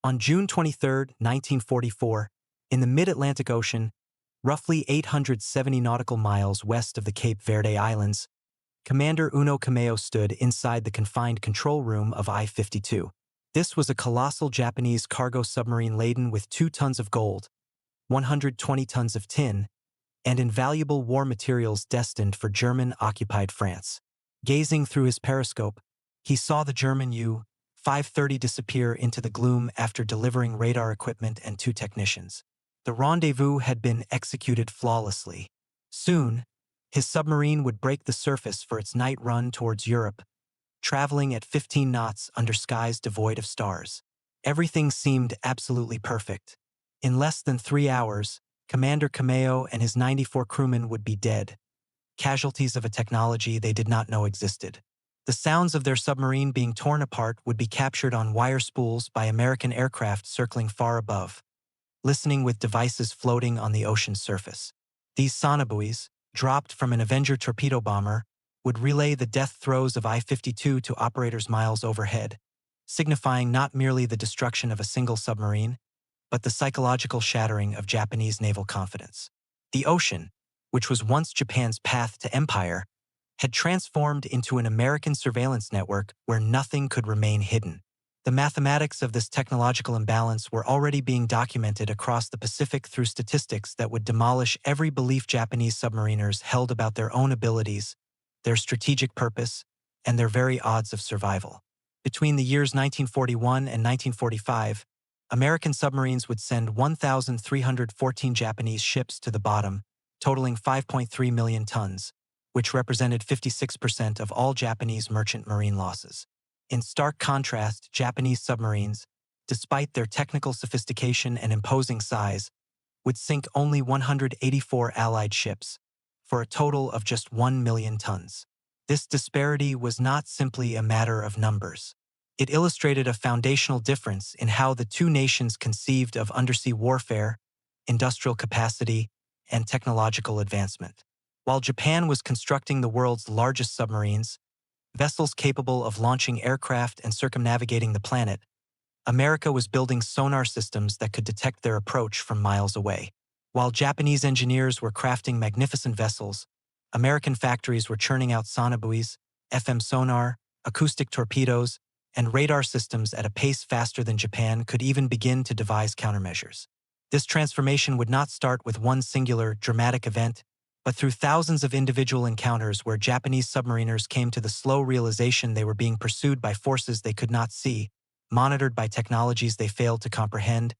On June 23, 1944, in the mid-Atlantic Ocean, roughly 870 nautical miles west of the Cape Verde Islands, Commander Uno Kameo stood inside the confined control room of I-52. This was a colossal Japanese cargo submarine laden with 2 tons of gold, 120 tons of tin, and invaluable war materials destined for German-occupied France. Gazing through his periscope, he saw the German U-530 disappear into the gloom after delivering radar equipment and 2 technicians. The rendezvous had been executed flawlessly. Soon, his submarine would break the surface for its night run towards Europe, traveling at 15 knots under skies devoid of stars. Everything seemed absolutely perfect. In less than 3 hours, Commander Kameo and his 94 crewmen would be dead, casualties of a technology they did not know existed. The sounds of their submarine being torn apart would be captured on wire spools by American aircraft circling far above, listening with devices floating on the ocean's surface. These sonobuoys, dropped from an Avenger torpedo bomber, would relay the death throes of I-52 to operators miles overhead, signifying not merely the destruction of a single submarine, but the psychological shattering of Japanese naval confidence. The ocean, which was once Japan's path to empire, had transformed into an American surveillance network where nothing could remain hidden. The mathematics of this technological imbalance were already being documented across the Pacific through statistics that would demolish every belief Japanese submariners held about their own abilities, their strategic purpose, and their very odds of survival. Between the years 1941 and 1945, American submarines would send 1,314 Japanese ships to the bottom, totaling 5.3 million tons, which represented 56% of all Japanese merchant marine losses. In stark contrast, Japanese submarines, despite their technical sophistication and imposing size, would sink only 184 Allied ships, for a total of just 1 million tons. This disparity was not simply a matter of numbers. It illustrated a foundational difference in how the two nations conceived of undersea warfare, industrial capacity, and technological advancement. While Japan was constructing the world's largest submarines, vessels capable of launching aircraft and circumnavigating the planet, America was building sonar systems that could detect their approach from miles away. While Japanese engineers were crafting magnificent vessels, American factories were churning out sonobuoys, FM sonar, acoustic torpedoes, and radar systems at a pace faster than Japan could even begin to devise countermeasures. This transformation would not start with one singular, dramatic event, but through thousands of individual encounters where Japanese submariners came to the slow realization they were being pursued by forces they could not see, monitored by technologies they failed to comprehend,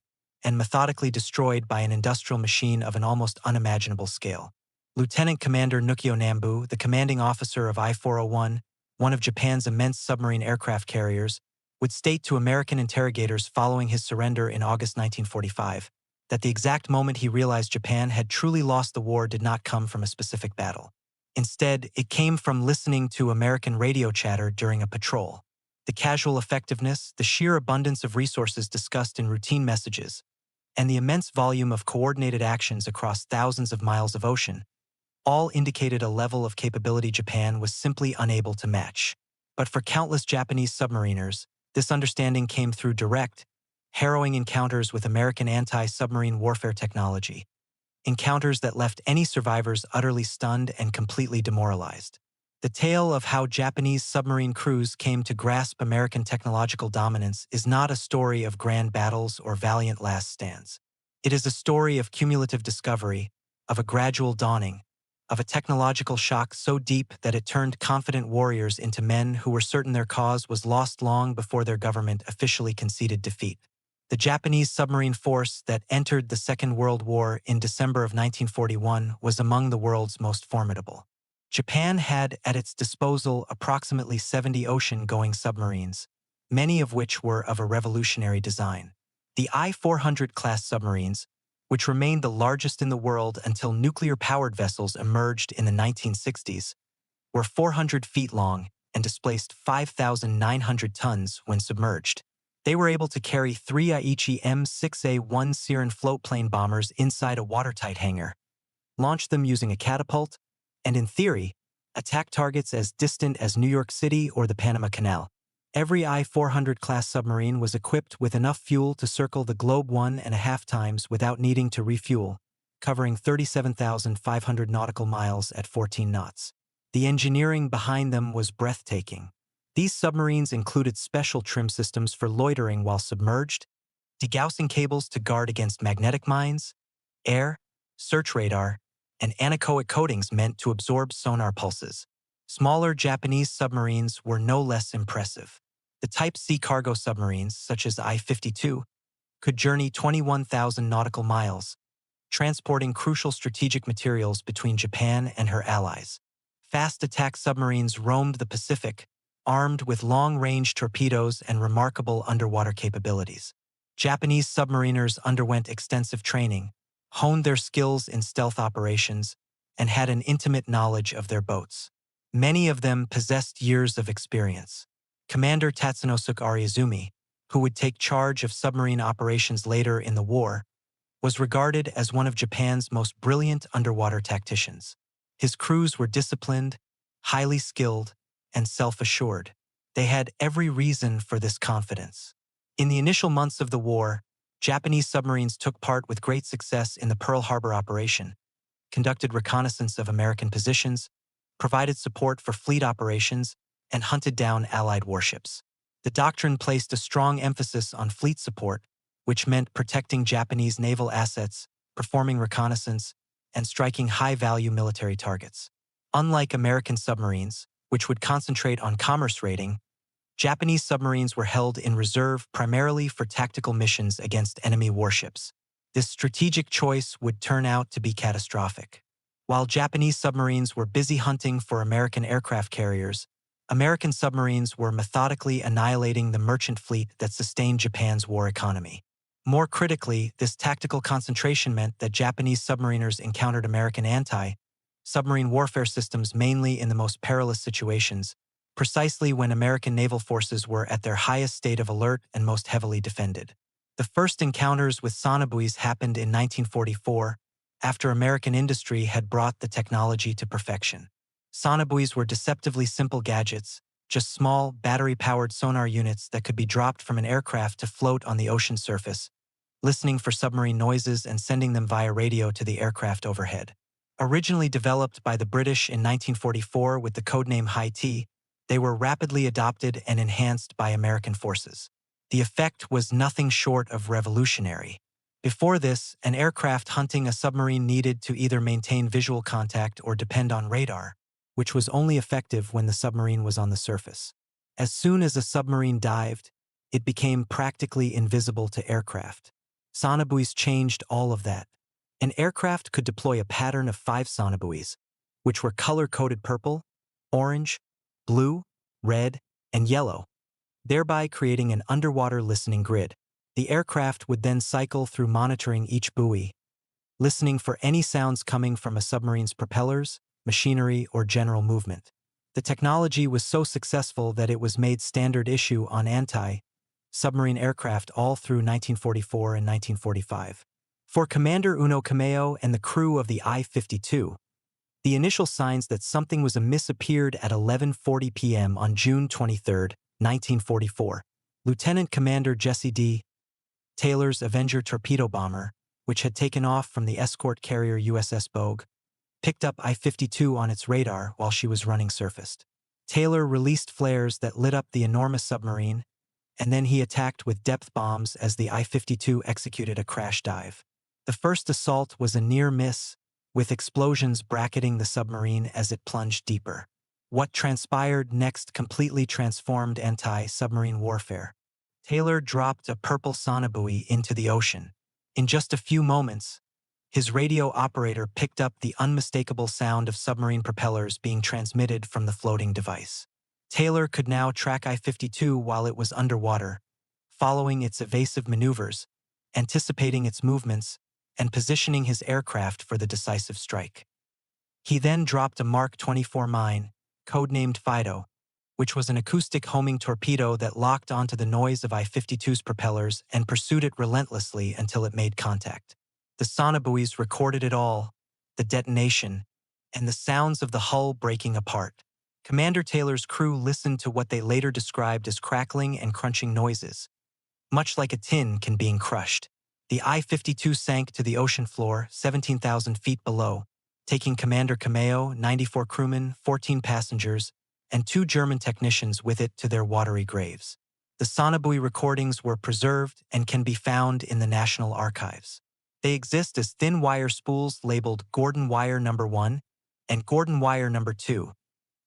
and methodically destroyed by an industrial machine of an almost unimaginable scale. Lieutenant Commander Nukio Nambu, the commanding officer of I-401, one of Japan's immense submarine aircraft carriers, would state to American interrogators following his surrender in August 1945 that the exact moment he realized Japan had truly lost the war did not come from a specific battle. Instead, it came from listening to American radio chatter during a patrol. The casual effectiveness, the sheer abundance of resources discussed in routine messages, and the immense volume of coordinated actions across thousands of miles of ocean all indicated a level of capability Japan was simply unable to match. But for countless Japanese submariners, this understanding came through direct, harrowing encounters with American anti-submarine warfare technology, encounters that left any survivors utterly stunned and completely demoralized. The tale of how Japanese submarine crews came to grasp American technological dominance is not a story of grand battles or valiant last stands. It is a story of cumulative discovery, of a gradual dawning, of a technological shock so deep that it turned confident warriors into men who were certain their cause was lost long before their government officially conceded defeat. The Japanese submarine force that entered the Second World War in December of 1941 was among the world's most formidable. Japan had at its disposal approximately 70 ocean-going submarines, many of which were of a revolutionary design. The I-400 class submarines, which remained the largest in the world until nuclear-powered vessels emerged in the 1960s, were 400 feet long and displaced 5,900 tons when submerged. They were able to carry 3 Aichi M6A1 Siren floatplane bombers inside a watertight hangar, launch them using a catapult, and in theory, attack targets as distant as New York City or the Panama Canal. Every I-400 class submarine was equipped with enough fuel to circle the globe 1.5 times without needing to refuel, covering 37,500 nautical miles at 14 knots. The engineering behind them was breathtaking. These submarines included special trim systems for loitering while submerged, degaussing cables to guard against magnetic mines, air, search radar, and anechoic coatings meant to absorb sonar pulses. Smaller Japanese submarines were no less impressive. The Type C cargo submarines, such as I-52, could journey 21,000 nautical miles, transporting crucial strategic materials between Japan and her allies. Fast attack submarines roamed the Pacific, armed with long-range torpedoes and remarkable underwater capabilities. Japanese submariners underwent extensive training, honed their skills in stealth operations, and had an intimate knowledge of their boats. Many of them possessed years of experience. Commander Tatsunosuke Ariazumi, who would take charge of submarine operations later in the war, was regarded as one of Japan's most brilliant underwater tacticians. His crews were disciplined, highly skilled, and self-assured. They had every reason for this confidence. In the initial months of the war, Japanese submarines took part with great success in the Pearl Harbor operation, conducted reconnaissance of American positions, provided support for fleet operations, and hunted down Allied warships. The doctrine placed a strong emphasis on fleet support, which meant protecting Japanese naval assets, performing reconnaissance, and striking high-value military targets. Unlike American submarines, which would concentrate on commerce raiding, Japanese submarines were held in reserve primarily for tactical missions against enemy warships. This strategic choice would turn out to be catastrophic. While Japanese submarines were busy hunting for American aircraft carriers, American submarines were methodically annihilating the merchant fleet that sustained Japan's war economy. More critically, this tactical concentration meant that Japanese submariners encountered American anti-submarine warfare systems mainly in the most perilous situations, precisely when American naval forces were at their highest state of alert and most heavily defended. The first encounters with sonobuoys happened in 1944, after American industry had brought the technology to perfection. Sonobuoys were deceptively simple gadgets, just small, battery-powered sonar units that could be dropped from an aircraft to float on the ocean surface, listening for submarine noises and sending them via radio to the aircraft overhead. Originally developed by the British in 1944 with the codename High-T, they were rapidly adopted and enhanced by American forces. The effect was nothing short of revolutionary. Before this, an aircraft hunting a submarine needed to either maintain visual contact or depend on radar, which was only effective when the submarine was on the surface. As soon as a submarine dived, it became practically invisible to aircraft. Sonobuoys changed all of that. An aircraft could deploy a pattern of 5 sonobuoys, which were color-coded purple, orange, blue, red, and yellow, thereby creating an underwater listening grid. The aircraft would then cycle through monitoring each buoy, listening for any sounds coming from a submarine's propellers, machinery, or general movement. The technology was so successful that it was made standard issue on anti-submarine aircraft all through 1944 and 1945. For Commander Uno Kameo and the crew of the I-52, the initial signs that something was amiss appeared at 11:40 p.m. on June 23, 1944. Lieutenant Commander Jesse D. Taylor's Avenger torpedo bomber, which had taken off from the escort carrier USS Bogue, picked up I-52 on its radar while she was running surfaced. Taylor released flares that lit up the enormous submarine, and then he attacked with depth bombs as the I-52 executed a crash dive. The first assault was a near miss, with explosions bracketing the submarine as it plunged deeper. What transpired next completely transformed anti-submarine warfare. Taylor dropped a purple sonobuoy into the ocean. In just a few moments, his radio operator picked up the unmistakable sound of submarine propellers being transmitted from the floating device. Taylor could now track I-52 while it was underwater, following its evasive maneuvers, anticipating its movements, and positioning his aircraft for the decisive strike. He then dropped a Mark 24 mine, codenamed Fido, which was an acoustic homing torpedo that locked onto the noise of I-52's propellers and pursued it relentlessly until it made contact. The sonobuoys recorded it all, the detonation, and the sounds of the hull breaking apart. Commander Taylor's crew listened to what they later described as crackling and crunching noises, much like a tin can being crushed. The I-52 sank to the ocean floor, 17,000 feet below, taking Commander Kameo, 94 crewmen, 14 passengers, and 2 German technicians with it to their watery graves. The sonobuoy recordings were preserved and can be found in the National Archives. They exist as thin wire spools labeled Gordon Wire No. 1 and Gordon Wire No. 2,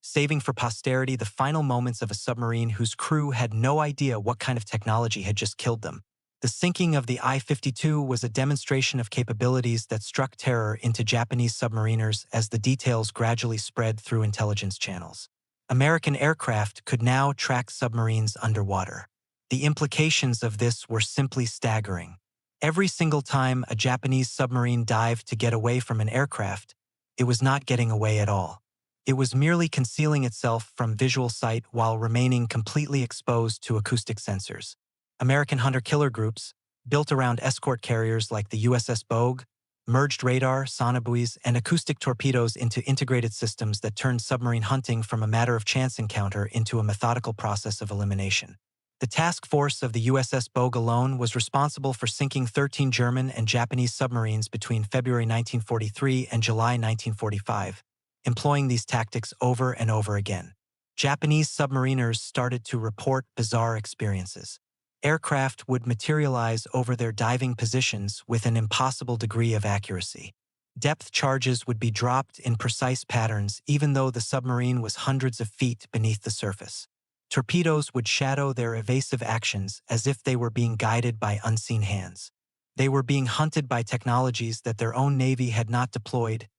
saving for posterity the final moments of a submarine whose crew had no idea what kind of technology had just killed them. The sinking of the I-52 was a demonstration of capabilities that struck terror into Japanese submariners as the details gradually spread through intelligence channels. American aircraft could now track submarines underwater. The implications of this were simply staggering. Every single time a Japanese submarine dived to get away from an aircraft, it was not getting away at all. It was merely concealing itself from visual sight while remaining completely exposed to acoustic sensors. American hunter-killer groups, built around escort carriers like the USS Bogue, merged radar, sonobuoys, and acoustic torpedoes into integrated systems that turned submarine hunting from a matter of chance encounter into a methodical process of elimination. The task force of the USS Bogue alone was responsible for sinking 13 German and Japanese submarines between February 1943 and July 1945, employing these tactics over and over again. Japanese submariners started to report bizarre experiences. Aircraft would materialize over their diving positions with an impossible degree of accuracy. Depth charges would be dropped in precise patterns even though the submarine was hundreds of feet beneath the surface. Torpedoes would shadow their evasive actions as if they were being guided by unseen hands. They were being hunted by technologies that their own navy had not deployed,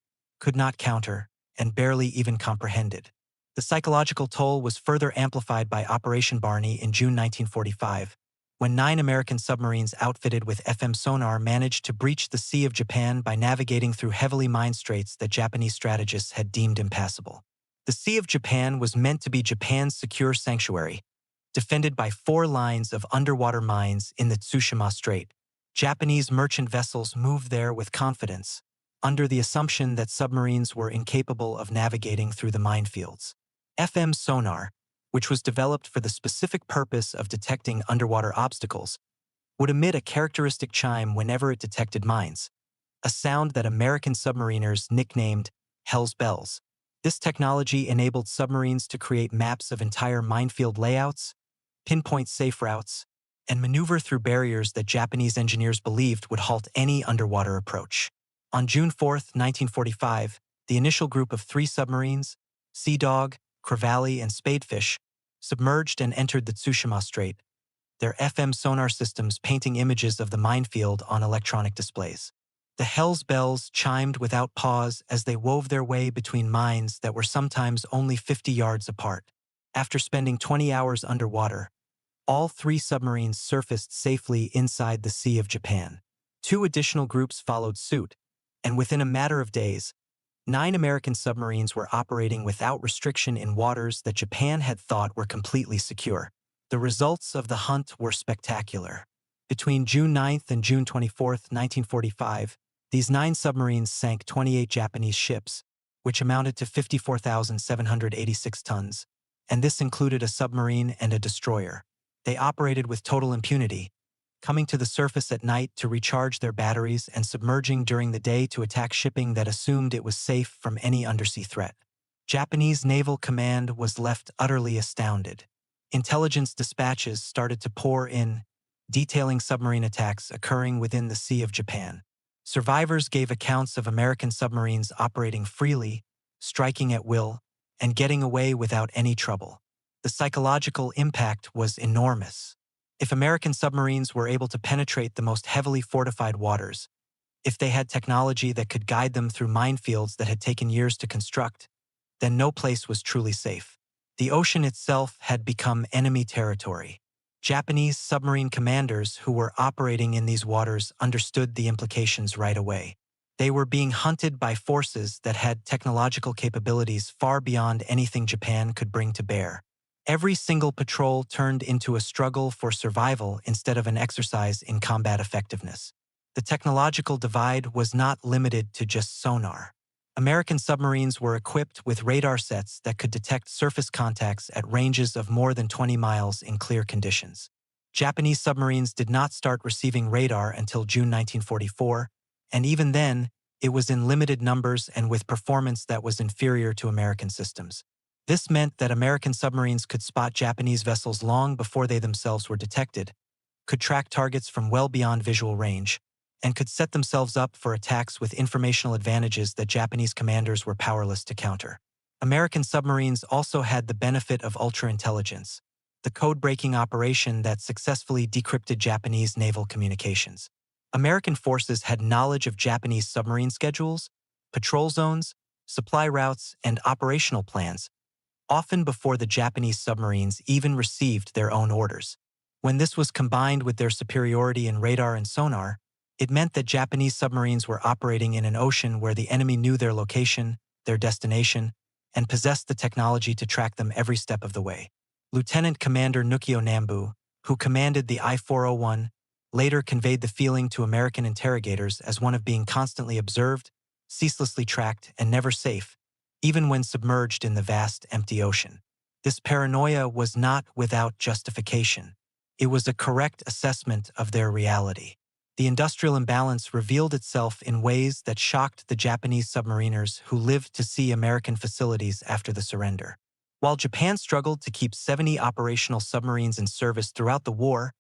could not counter, and barely even comprehended. The psychological toll was further amplified by Operation Barney in June 1945, when 9 American submarines outfitted with FM sonar managed to breach the Sea of Japan by navigating through heavily mined straits that Japanese strategists had deemed impassable. The Sea of Japan was meant to be Japan's secure sanctuary, defended by 4 lines of underwater mines in the Tsushima Strait. Japanese merchant vessels moved there with confidence, under the assumption that submarines were incapable of navigating through the minefields. FM sonar, which was developed for the specific purpose of detecting underwater obstacles, would emit a characteristic chime whenever it detected mines, a sound that American submariners nicknamed Hell's Bells. This technology enabled submarines to create maps of entire minefield layouts, pinpoint safe routes, and maneuver through barriers that Japanese engineers believed would halt any underwater approach. On June 4, 1945, the initial group of 3 submarines, Sea Dog, Crevalle, and Spadefish, submerged and entered the Tsushima Strait, their FM sonar systems painting images of the minefield on electronic displays. The Hell's Bells chimed without pause as they wove their way between mines that were sometimes only 50 yards apart. After spending 20 hours underwater, all 3 submarines surfaced safely inside the Sea of Japan. 2 additional groups followed suit, and within a matter of days, 9 American submarines were operating without restriction in waters that Japan had thought were completely secure. The results of the hunt were spectacular. Between June 9 and June 24, 1945, these 9 submarines sank 28 Japanese ships, which amounted to 54,786 tons, and this included a submarine and a destroyer. They operated with total impunity, coming to the surface at night to recharge their batteries and submerging during the day to attack shipping that assumed it was safe from any undersea threat. Japanese Naval Command was left utterly astounded. Intelligence dispatches started to pour in, detailing submarine attacks occurring within the Sea of Japan. Survivors gave accounts of American submarines operating freely, striking at will, and getting away without any trouble. The psychological impact was enormous. If American submarines were able to penetrate the most heavily fortified waters, if they had technology that could guide them through minefields that had taken years to construct, then no place was truly safe. The ocean itself had become enemy territory. Japanese submarine commanders who were operating in these waters understood the implications right away. They were being hunted by forces that had technological capabilities far beyond anything Japan could bring to bear. Every single patrol turned into a struggle for survival instead of an exercise in combat effectiveness. The technological divide was not limited to just sonar. American submarines were equipped with radar sets that could detect surface contacts at ranges of more than 20 miles in clear conditions. Japanese submarines did not start receiving radar until June 1944, and even then, it was in limited numbers and with performance that was inferior to American systems. This meant that American submarines could spot Japanese vessels long before they themselves were detected, could track targets from well beyond visual range, and could set themselves up for attacks with informational advantages that Japanese commanders were powerless to counter. American submarines also had the benefit of ultra-intelligence, the code-breaking operation that successfully decrypted Japanese naval communications. American forces had knowledge of Japanese submarine schedules, patrol zones, supply routes, and operational plans, often before the Japanese submarines even received their own orders. When this was combined with their superiority in radar and sonar, it meant that Japanese submarines were operating in an ocean where the enemy knew their location, their destination, and possessed the technology to track them every step of the way. Lieutenant Commander Nukio Nambu, who commanded the I-401, later conveyed the feeling to American interrogators as one of being constantly observed, ceaselessly tracked, and never safe, even when submerged in the vast, empty ocean. This paranoia was not without justification. It was a correct assessment of their reality. The industrial imbalance revealed itself in ways that shocked the Japanese submariners who lived to see American facilities after the surrender. While Japan struggled to keep 70 operational submarines in service throughout the war,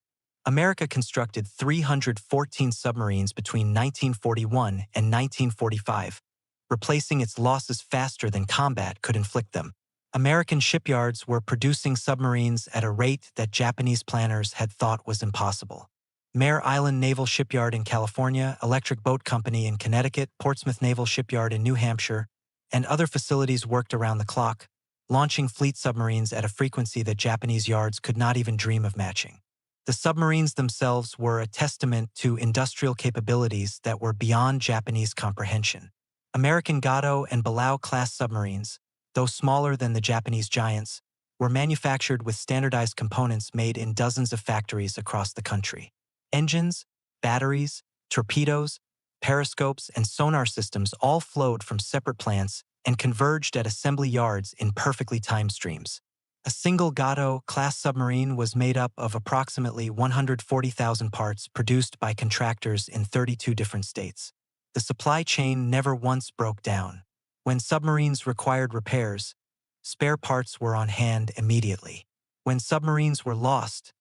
America constructed 314 submarines between 1941 and 1945, replacing its losses faster than combat could inflict them. American shipyards were producing submarines at a rate that Japanese planners had thought was impossible. Mare Island Naval Shipyard in California, Electric Boat Company in Connecticut, Portsmouth Naval Shipyard in New Hampshire, and other facilities worked around the clock, launching fleet submarines at a frequency that Japanese yards could not even dream of matching. The submarines themselves were a testament to industrial capabilities that were beyond Japanese comprehension. American Gato and Balao-class submarines, though smaller than the Japanese giants, were manufactured with standardized components made in dozens of factories across the country. Engines, batteries, torpedoes, periscopes, and sonar systems all flowed from separate plants and converged at assembly yards in perfectly timed streams. A single Gato-class submarine was made up of approximately 140,000 parts produced by contractors in 32 different states. The supply chain never once broke down. When submarines required repairs, spare parts were on hand immediately. When submarines were lost,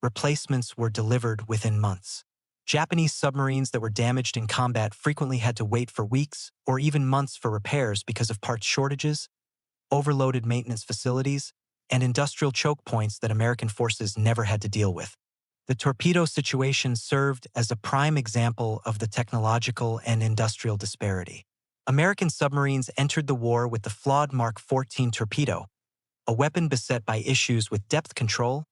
replacements were delivered within months. Japanese submarines that were damaged in combat frequently had to wait for weeks or even months for repairs because of parts shortages, overloaded maintenance facilities, and industrial choke points that American forces never had to deal with. The torpedo situation served as a prime example of the technological and industrial disparity. American submarines entered the war with the flawed Mark 14 torpedo, a weapon beset by issues with depth control,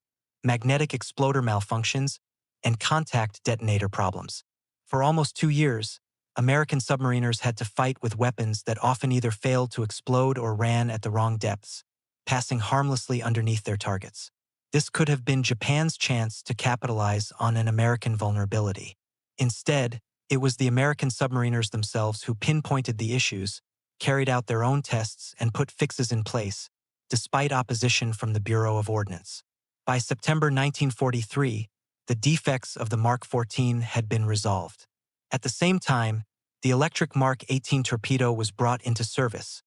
magnetic exploder malfunctions, and contact detonator problems. For almost 2 years, American submariners had to fight with weapons that often either failed to explode or ran at the wrong depths, passing harmlessly underneath their targets. This could have been Japan's chance to capitalize on an American vulnerability. Instead, it was the American submariners themselves who pinpointed the issues, carried out their own tests, and put fixes in place, despite opposition from the Bureau of Ordnance. By September 1943, the defects of the Mark 14 had been resolved. At the same time, the electric Mark 18 torpedo was brought into service,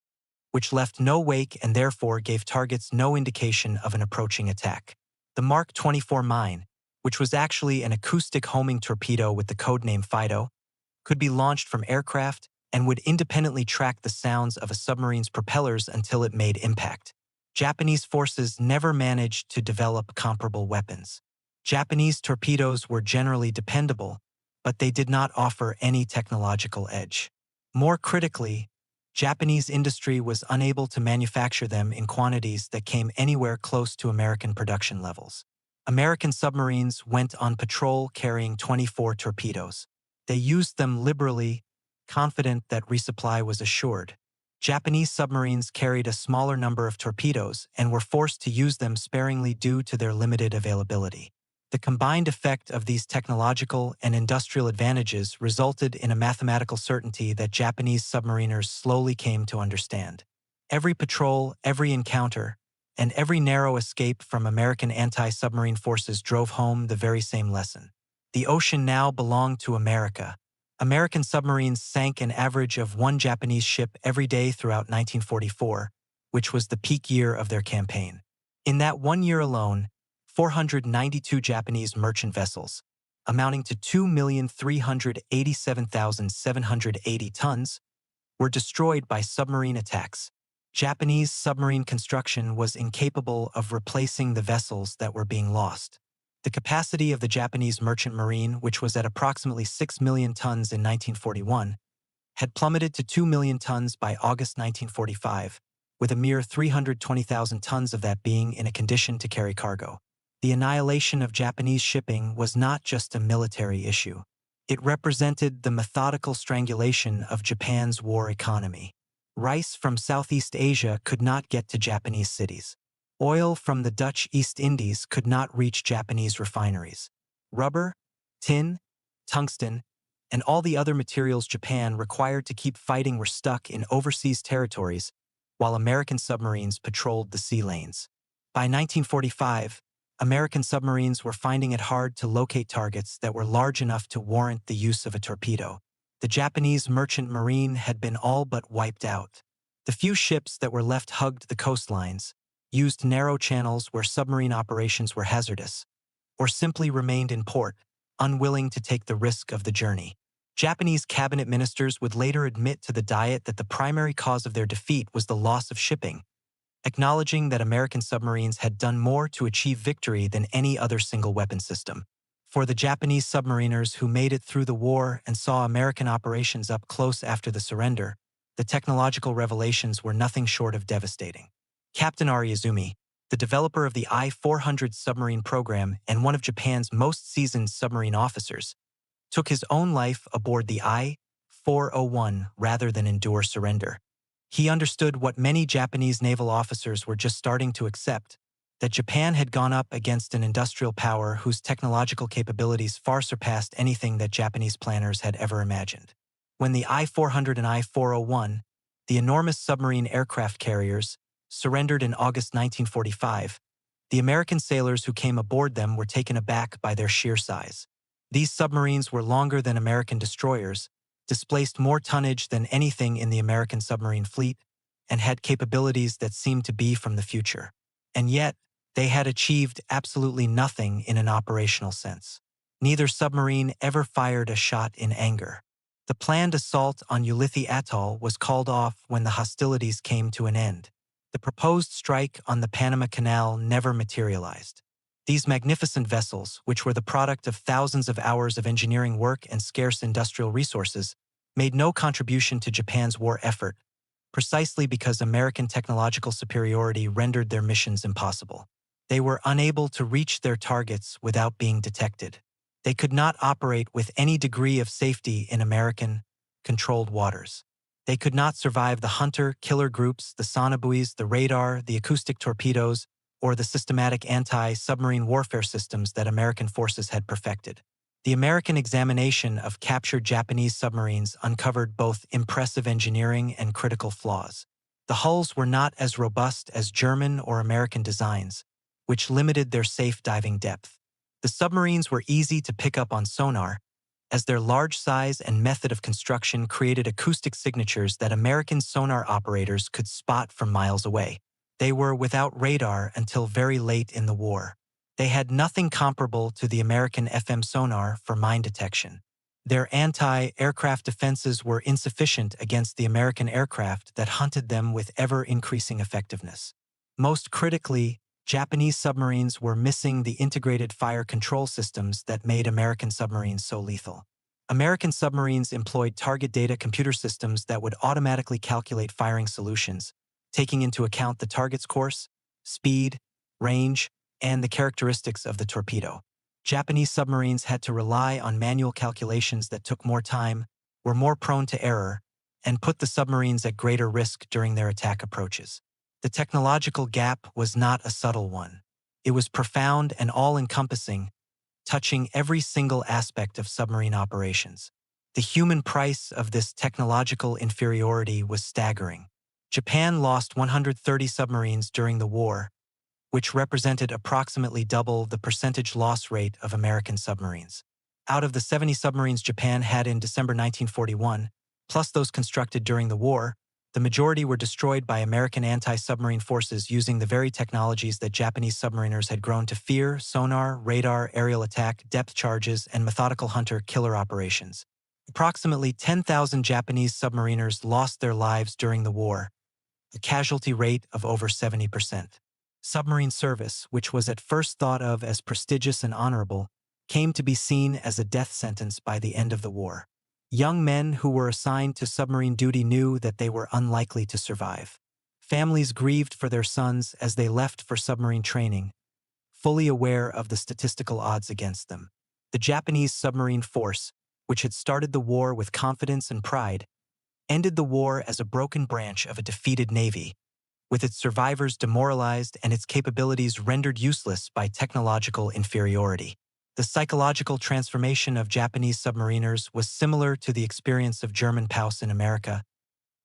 which left no wake and therefore gave targets no indication of an approaching attack. The Mark 24 mine, which was actually an acoustic homing torpedo with the codename Fido, could be launched from aircraft and would independently track the sounds of a submarine's propellers until it made impact. Japanese forces never managed to develop comparable weapons. Japanese torpedoes were generally dependable, but they did not offer any technological edge. More critically, Japanese industry was unable to manufacture them in quantities that came anywhere close to American production levels. American submarines went on patrol carrying 24 torpedoes. They used them liberally, confident that resupply was assured. Japanese submarines carried a smaller number of torpedoes and were forced to use them sparingly due to their limited availability. The combined effect of these technological and industrial advantages resulted in a mathematical certainty that Japanese submariners slowly came to understand. Every patrol, every encounter, and every narrow escape from American anti-submarine forces drove home the very same lesson. The ocean now belonged to America. American submarines sank an average of one Japanese ship every day throughout 1944, which was the peak year of their campaign. In that 1 year alone, 492 Japanese merchant vessels, amounting to 2,387,780 tons, were destroyed by submarine attacks. Japanese submarine construction was incapable of replacing the vessels that were being lost. The capacity of the Japanese merchant marine, which was at approximately 6 million tons in 1941, had plummeted to 2 million tons by August 1945, with a mere 320,000 tons of that being in a condition to carry cargo. The annihilation of Japanese shipping was not just a military issue. It represented the methodical strangulation of Japan's war economy. Rice from Southeast Asia could not get to Japanese cities. Oil from the Dutch East Indies could not reach Japanese refineries. Rubber, tin, tungsten, and all the other materials Japan required to keep fighting were stuck in overseas territories, while American submarines patrolled the sea lanes. By 1945, American submarines were finding it hard to locate targets that were large enough to warrant the use of a torpedo. The Japanese merchant marine had been all but wiped out. The few ships that were left hugged the coastlines, used narrow channels where submarine operations were hazardous, or simply remained in port, unwilling to take the risk of the journey. Japanese cabinet ministers would later admit to the Diet that the primary cause of their defeat was the loss of shipping, acknowledging that American submarines had done more to achieve victory than any other single weapon system. For the Japanese submariners who made it through the war and saw American operations up close after the surrender, the technological revelations were nothing short of devastating. Captain Ariazumi, the developer of the I-400 submarine program and one of Japan's most seasoned submarine officers, took his own life aboard the I-401 rather than endure surrender. He understood what many Japanese naval officers were just starting to accept, that Japan had gone up against an industrial power whose technological capabilities far surpassed anything that Japanese planners had ever imagined. When the I-400 and I-401, the enormous submarine aircraft carriers, surrendered in August 1945, the American sailors who came aboard them were taken aback by their sheer size. These submarines were longer than American destroyers, displaced more tonnage than anything in the American submarine fleet, and had capabilities that seemed to be from the future. And yet, they had achieved absolutely nothing in an operational sense. Neither submarine ever fired a shot in anger. The planned assault on Ulithi Atoll was called off when the hostilities came to an end. The proposed strike on the Panama Canal never materialized. These magnificent vessels, which were the product of thousands of hours of engineering work and scarce industrial resources, made no contribution to Japan's war effort, precisely because American technological superiority rendered their missions impossible. They were unable to reach their targets without being detected. They could not operate with any degree of safety in American, controlled waters. They could not survive the hunter-killer groups, the sonobuoys, the radar, the acoustic torpedoes, or the systematic anti-submarine warfare systems that American forces had perfected. The American examination of captured Japanese submarines uncovered both impressive engineering and critical flaws. The hulls were not as robust as German or American designs, which limited their safe diving depth. The submarines were easy to pick up on sonar, as their large size and method of construction created acoustic signatures that American sonar operators could spot from miles away. They were without radar until very late in the war. They had nothing comparable to the American FM sonar for mine detection. Their anti-aircraft defenses were insufficient against the American aircraft that hunted them with ever-increasing effectiveness. Most critically, Japanese submarines were missing the integrated fire control systems that made American submarines so lethal. American submarines employed target data computer systems that would automatically calculate firing solutions, taking into account the target's course, speed, range, and the characteristics of the torpedo. Japanese submarines had to rely on manual calculations that took more time, were more prone to error, and put the submarines at greater risk during their attack approaches. The technological gap was not a subtle one. It was profound and all-encompassing, touching every single aspect of submarine operations. The human price of this technological inferiority was staggering. Japan lost 130 submarines during the war, which represented approximately double the percentage loss rate of American submarines. Out of the 70 submarines Japan had in December 1941, plus those constructed during the war, the majority were destroyed by American anti-submarine forces using the very technologies that Japanese submariners had grown to fear: sonar, radar, aerial attack, depth charges, and methodical hunter-killer operations. Approximately 10,000 Japanese submariners lost their lives during the war, a casualty rate of over 70%. Submarine service, which was at first thought of as prestigious and honorable, came to be seen as a death sentence by the end of the war. Young men who were assigned to submarine duty knew that they were unlikely to survive. Families grieved for their sons as they left for submarine training, fully aware of the statistical odds against them. The Japanese submarine force, which had started the war with confidence and pride, ended the war as a broken branch of a defeated navy, with its survivors demoralized and its capabilities rendered useless by technological inferiority. The psychological transformation of Japanese submariners was similar to the experience of German POWs in America,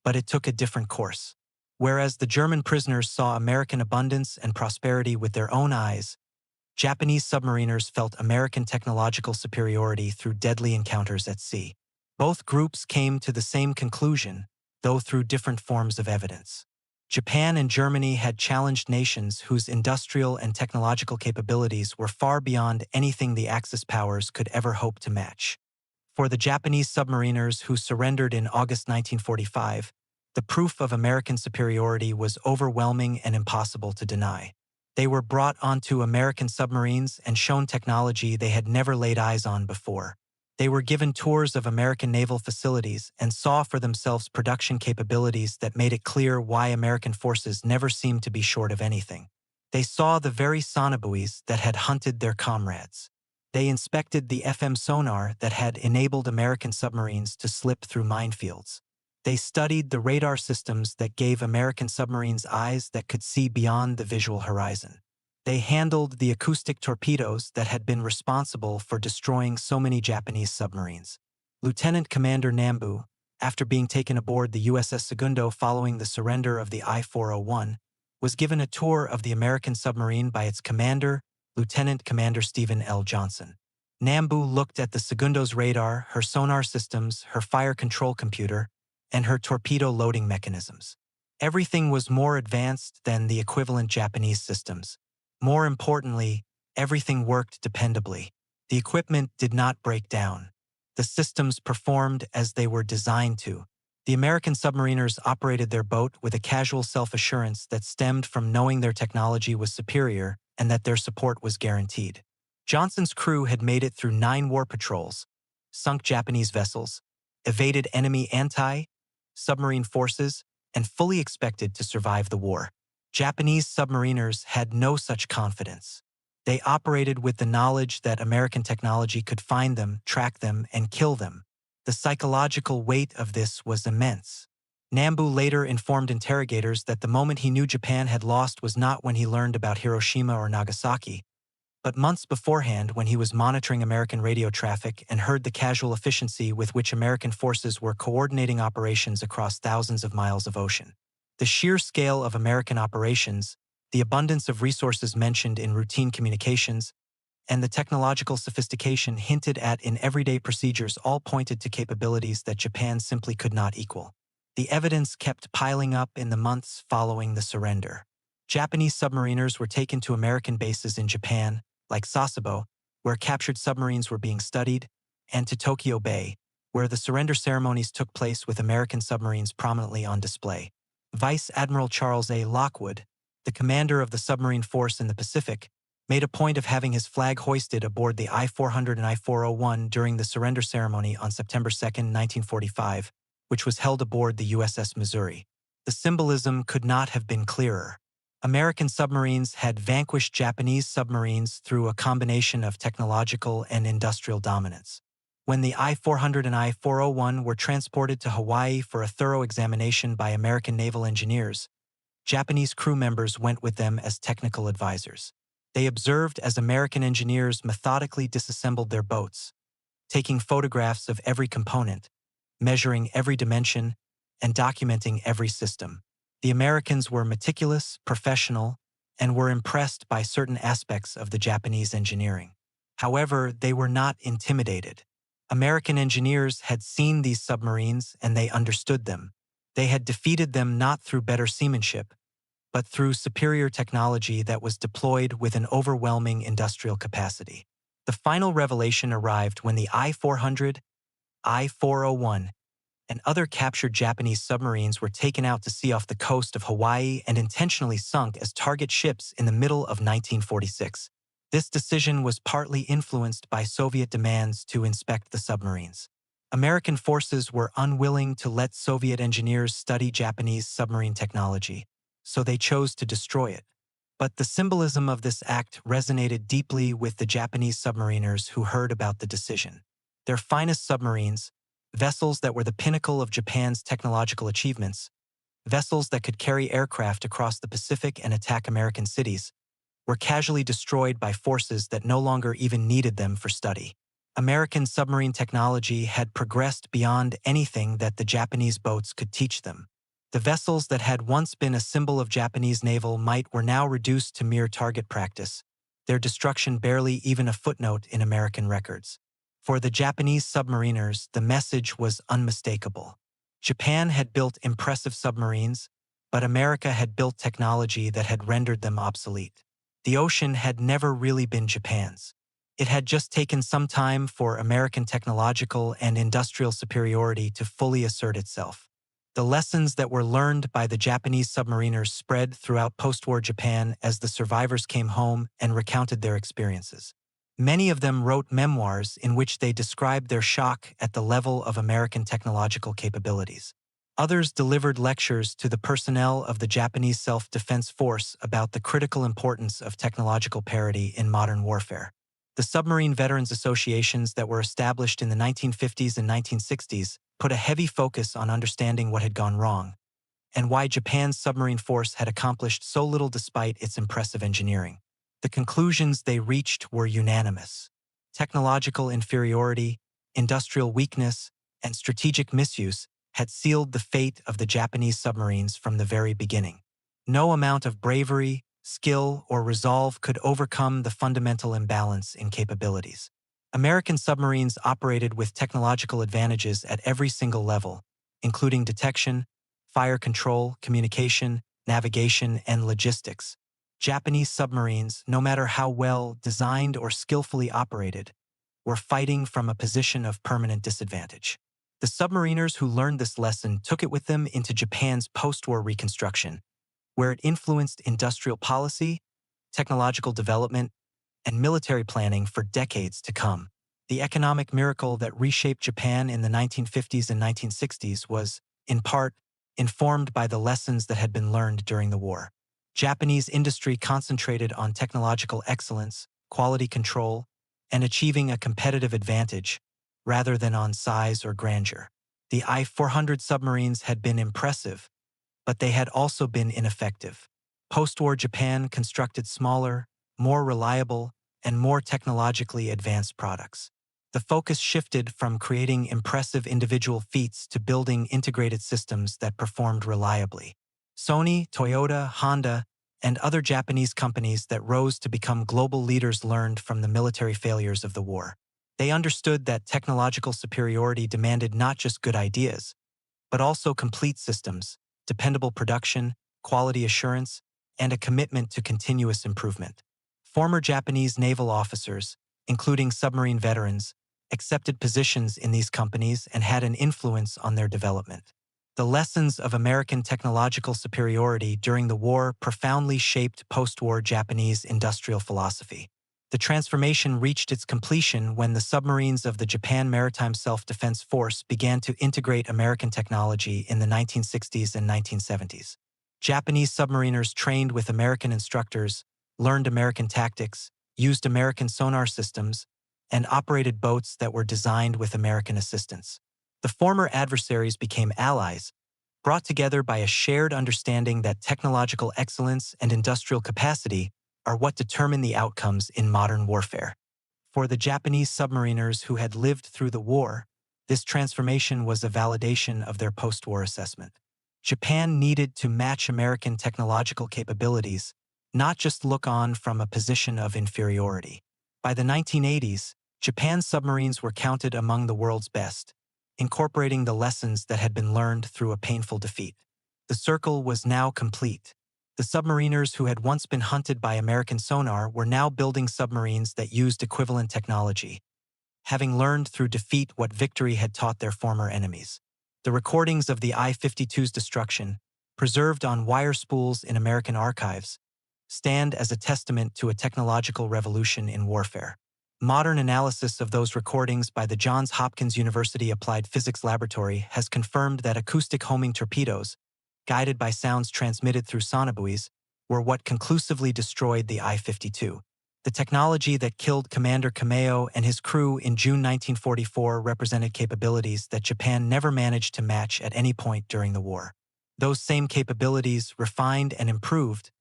but it took a different course. Whereas the German prisoners saw American abundance and prosperity with their own eyes, Japanese submariners felt American technological superiority through deadly encounters at sea. Both groups came to the same conclusion, though through different forms of evidence. Japan and Germany had challenged nations whose industrial and technological capabilities were far beyond anything the Axis powers could ever hope to match. For the Japanese submariners who surrendered in August 1945, the proof of American superiority was overwhelming and impossible to deny. They were brought onto American submarines and shown technology they had never laid eyes on before. They were given tours of American naval facilities and saw for themselves production capabilities that made it clear why American forces never seemed to be short of anything. They saw the very sonobuoys that had hunted their comrades. They inspected the FM sonar that had enabled American submarines to slip through minefields. They studied the radar systems that gave American submarines eyes that could see beyond the visual horizon. They handled the acoustic torpedoes that had been responsible for destroying so many Japanese submarines. Lieutenant Commander Nambu, after being taken aboard the USS Segundo following the surrender of the I-401, was given a tour of the American submarine by its commander, Lieutenant Commander Stephen L. Johnson. Nambu looked at the Segundo's radar, her sonar systems, her fire control computer, and her torpedo loading mechanisms. Everything was more advanced than the equivalent Japanese systems. More importantly, everything worked dependably. The equipment did not break down. The systems performed as they were designed to. The American submariners operated their boat with a casual self-assurance that stemmed from knowing their technology was superior and that their support was guaranteed. Johnson's crew had made it through 9 war patrols, sunk Japanese vessels, evaded enemy anti-submarine forces, and fully expected to survive the war. Japanese submariners had no such confidence. They operated with the knowledge that American technology could find them, track them, and kill them. The psychological weight of this was immense. Nambu later informed interrogators that the moment he knew Japan had lost was not when he learned about Hiroshima or Nagasaki, but months beforehand when he was monitoring American radio traffic and heard the casual efficiency with which American forces were coordinating operations across thousands of miles of ocean. The sheer scale of American operations, the abundance of resources mentioned in routine communications, and the technological sophistication hinted at in everyday procedures all pointed to capabilities that Japan simply could not equal. The evidence kept piling up in the months following the surrender. Japanese submariners were taken to American bases in Japan, like Sasebo, where captured submarines were being studied, and to Tokyo Bay, where the surrender ceremonies took place with American submarines prominently on display. Vice Admiral Charles A. Lockwood, the commander of the submarine force in the Pacific, made a point of having his flag hoisted aboard the I-400 and I-401 during the surrender ceremony on September 2, 1945, which was held aboard the USS Missouri. The symbolism could not have been clearer. American submarines had vanquished Japanese submarines through a combination of technological and industrial dominance. When the I-400 and I-401 were transported to Hawaii for a thorough examination by American naval engineers, Japanese crew members went with them as technical advisors. They observed as American engineers methodically disassembled their boats, taking photographs of every component, measuring every dimension, and documenting every system. The Americans were meticulous, professional, and were impressed by certain aspects of the Japanese engineering. However, they were not intimidated. American engineers had seen these submarines and they understood them. They had defeated them not through better seamanship, but through superior technology that was deployed with an overwhelming industrial capacity. The final revelation arrived when the I-400, I-401, and other captured Japanese submarines were taken out to sea off the coast of Hawaii and intentionally sunk as target ships in the middle of 1946. This decision was partly influenced by Soviet demands to inspect the submarines. American forces were unwilling to let Soviet engineers study Japanese submarine technology, so they chose to destroy it. But the symbolism of this act resonated deeply with the Japanese submariners who heard about the decision. Their finest submarines, vessels that were the pinnacle of Japan's technological achievements, vessels that could carry aircraft across the Pacific and attack American cities, were casually destroyed by forces that no longer even needed them for study. American submarine technology had progressed beyond anything that the Japanese boats could teach them. The vessels that had once been a symbol of Japanese naval might were now reduced to mere target practice, their destruction barely even a footnote in American records. For the Japanese submariners, the message was unmistakable. Japan had built impressive submarines, but America had built technology that had rendered them obsolete. The ocean had never really been Japan's. It had just taken some time for American technological and industrial superiority to fully assert itself. The lessons that were learned by the Japanese submariners spread throughout post-war Japan as the survivors came home and recounted their experiences. Many of them wrote memoirs in which they described their shock at the level of American technological capabilities. Others delivered lectures to the personnel of the Japanese Self-Defense Force about the critical importance of technological parity in modern warfare. The submarine veterans associations that were established in the 1950s and 1960s put a heavy focus on understanding what had gone wrong and why Japan's submarine force had accomplished so little despite its impressive engineering. The conclusions they reached were unanimous. Technological inferiority, industrial weakness, and strategic misuse had sealed the fate of the Japanese submarines from the very beginning. No amount of bravery, skill, or resolve could overcome the fundamental imbalance in capabilities. American submarines operated with technological advantages at every single level, including detection, fire control, communication, navigation, and logistics. Japanese submarines, no matter how well designed or skillfully operated, were fighting from a position of permanent disadvantage. The submariners who learned this lesson took it with them into Japan's post-war reconstruction, where it influenced industrial policy, technological development, and military planning for decades to come. The economic miracle that reshaped Japan in the 1950s and 1960s was, in part, informed by the lessons that had been learned during the war. Japanese industry concentrated on technological excellence, quality control, and achieving a competitive advantage, rather than on size or grandeur. The I-400 submarines had been impressive, but they had also been ineffective. Post-war Japan constructed smaller, more reliable, and more technologically advanced products. The focus shifted from creating impressive individual feats to building integrated systems that performed reliably. Sony, Toyota, Honda, and other Japanese companies that rose to become global leaders learned from the military failures of the war. They understood that technological superiority demanded not just good ideas, but also complete systems, dependable production, quality assurance, and a commitment to continuous improvement. Former Japanese naval officers, including submarine veterans, accepted positions in these companies and had an influence on their development. The lessons of American technological superiority during the war profoundly shaped post-war Japanese industrial philosophy. The transformation reached its completion when the submarines of the Japan Maritime Self-Defense Force began to integrate American technology in the 1960s and 1970s. Japanese submariners trained with American instructors, learned American tactics, used American sonar systems, and operated boats that were designed with American assistance. The former adversaries became allies, brought together by a shared understanding that technological excellence and industrial capacity are what determine the outcomes in modern warfare. For the Japanese submariners who had lived through the war, this transformation was a validation of their post-war assessment. Japan needed to match American technological capabilities, not just look on from a position of inferiority. By the 1980s, Japan's submarines were counted among the world's best, incorporating the lessons that had been learned through a painful defeat. The circle was now complete. The submariners who had once been hunted by American sonar were now building submarines that used equivalent technology, having learned through defeat what victory had taught their former enemies. The recordings of the I-52's destruction, preserved on wire spools in American archives, stand as a testament to a technological revolution in warfare. Modern analysis of those recordings by the Johns Hopkins University Applied Physics Laboratory has confirmed that acoustic homing torpedoes, guided by sounds transmitted through sonobuoys, were what conclusively destroyed the I-52. The technology that killed Commander Kameo and his crew in June 1944 represented capabilities that Japan never managed to match at any point during the war. Those same capabilities, refined and improved,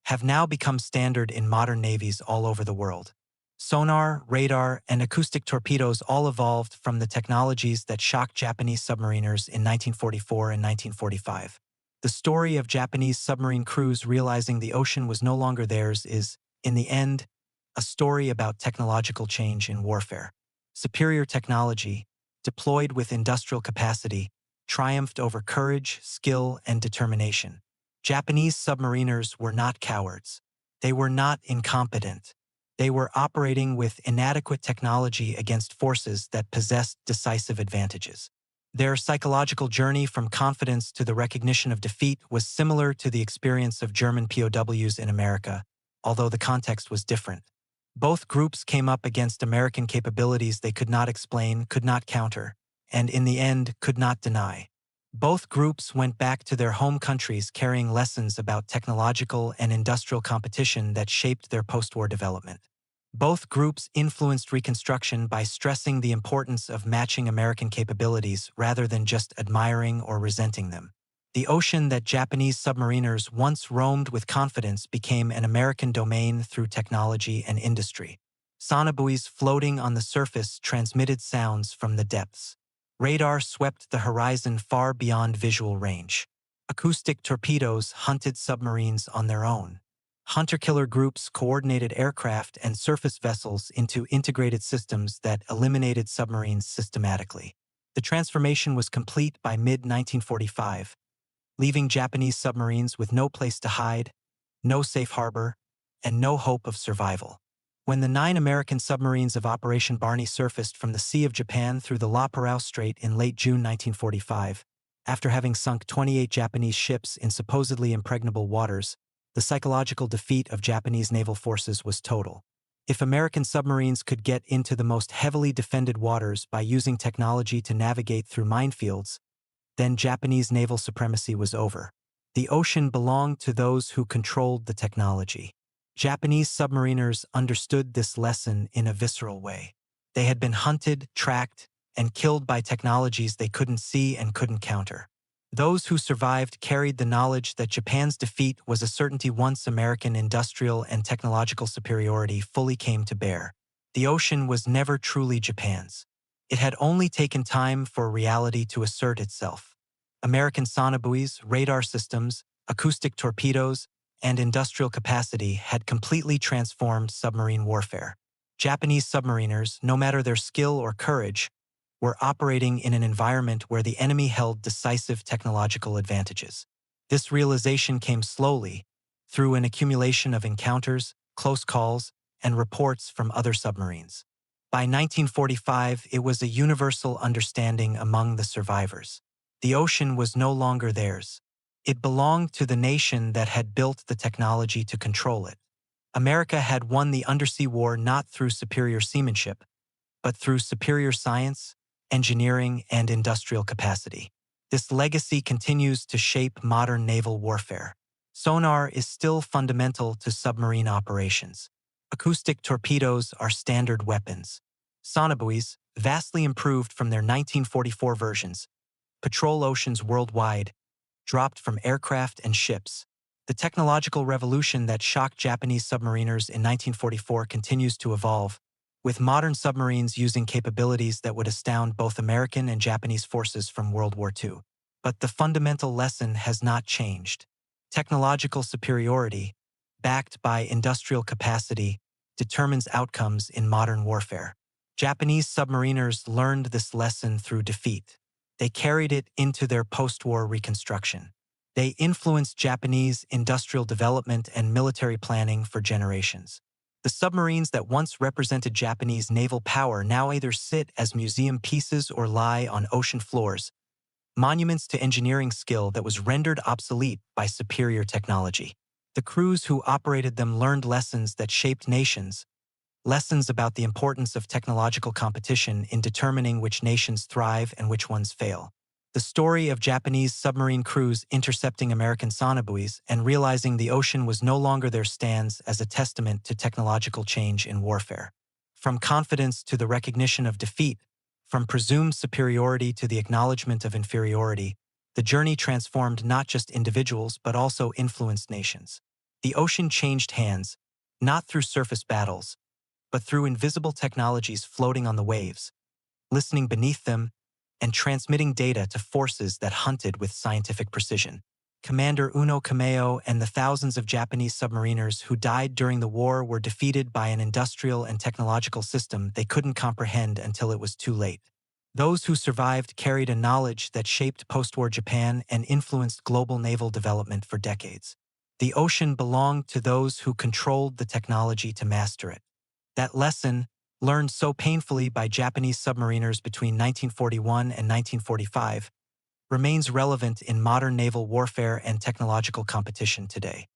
have now become standard in modern navies all over the world. Sonar, radar, and acoustic torpedoes all evolved from the technologies that shocked Japanese submariners in 1944 and 1945. The story of Japanese submarine crews realizing the ocean was no longer theirs is, in the end, a story about technological change in warfare. Superior technology, deployed with industrial capacity, triumphed over courage, skill, and determination. Japanese submariners were not cowards. They were not incompetent. They were operating with inadequate technology against forces that possessed decisive advantages. Their psychological journey from confidence to the recognition of defeat was similar to the experience of German POWs in America, although the context was different. Both groups came up against American capabilities they could not explain, could not counter, and in the end could not deny. Both groups went back to their home countries carrying lessons about technological and industrial competition that shaped their post-war development. Both groups influenced Reconstruction by stressing the importance of matching American capabilities rather than just admiring or resenting them. The ocean that Japanese submariners once roamed with confidence became an American domain through technology and industry. Sonobuoys floating on the surface transmitted sounds from the depths. Radar swept the horizon far beyond visual range. Acoustic torpedoes hunted submarines on their own. Hunter-killer groups coordinated aircraft and surface vessels into integrated systems that eliminated submarines systematically. The transformation was complete by mid-1945, leaving Japanese submarines with no place to hide, no safe harbor, and no hope of survival. When the 9 American submarines of Operation Barney surfaced from the Sea of Japan through the La Parao Strait in late June 1945, after having sunk 28 Japanese ships in supposedly impregnable waters, the psychological defeat of Japanese naval forces was total. If American submarines could get into the most heavily defended waters by using technology to navigate through minefields, then Japanese naval supremacy was over. The ocean belonged to those who controlled the technology. Japanese submariners understood this lesson in a visceral way. They had been hunted, tracked, and killed by technologies they couldn't see and couldn't counter. Those who survived carried the knowledge that Japan's defeat was a certainty once American industrial and technological superiority fully came to bear. The ocean was never truly Japan's. It had only taken time for reality to assert itself. American sonobuoys, radar systems, acoustic torpedoes, and industrial capacity had completely transformed submarine warfare. Japanese submariners, no matter their skill or courage, were operating in an environment where the enemy held decisive technological advantages. This realization came slowly, through an accumulation of encounters, close calls, and reports from other submarines. By 1945, it was a universal understanding among the survivors. The ocean was no longer theirs. It belonged to the nation that had built the technology to control it. America had won the undersea war not through superior seamanship, but through superior science, engineering, and industrial capacity. This legacy continues to shape modern naval warfare. Sonar is still fundamental to submarine operations. Acoustic torpedoes are standard weapons. Sonobuoys, vastly improved from their 1944 versions, patrol oceans worldwide, dropped from aircraft and ships, The technological revolution that shocked Japanese submariners in 1944 continues to evolve, with modern submarines using capabilities that would astound both American and Japanese forces from World War II. But the fundamental lesson has not changed. Technological superiority, backed by industrial capacity, determines outcomes in modern warfare. Japanese submariners learned this lesson through defeat. They carried it into their post-war reconstruction. They influenced Japanese industrial development and military planning for generations. The submarines that once represented Japanese naval power now either sit as museum pieces or lie on ocean floors, monuments to engineering skill that was rendered obsolete by superior technology. The crews who operated them learned lessons that shaped nations, lessons about the importance of technological competition in determining which nations thrive and which ones fail. The story of Japanese submarine crews intercepting American sonobuoys and realizing the ocean was no longer their stands as a testament to technological change in warfare. From confidence to the recognition of defeat, from presumed superiority to the acknowledgement of inferiority, the journey transformed not just individuals but also influenced nations. The ocean changed hands, not through surface battles, but through invisible technologies floating on the waves, listening beneath them, and transmitting data to forces that hunted with scientific precision. Commander Uno Kameo and the thousands of Japanese submariners who died during the war were defeated by an industrial and technological system they couldn't comprehend until it was too late. Those who survived carried a knowledge that shaped post-war Japan and influenced global naval development for decades. The ocean belonged to those who controlled the technology to master it. That lesson, learned so painfully by Japanese submariners between 1941 and 1945, remains relevant in modern naval warfare and technological competition today.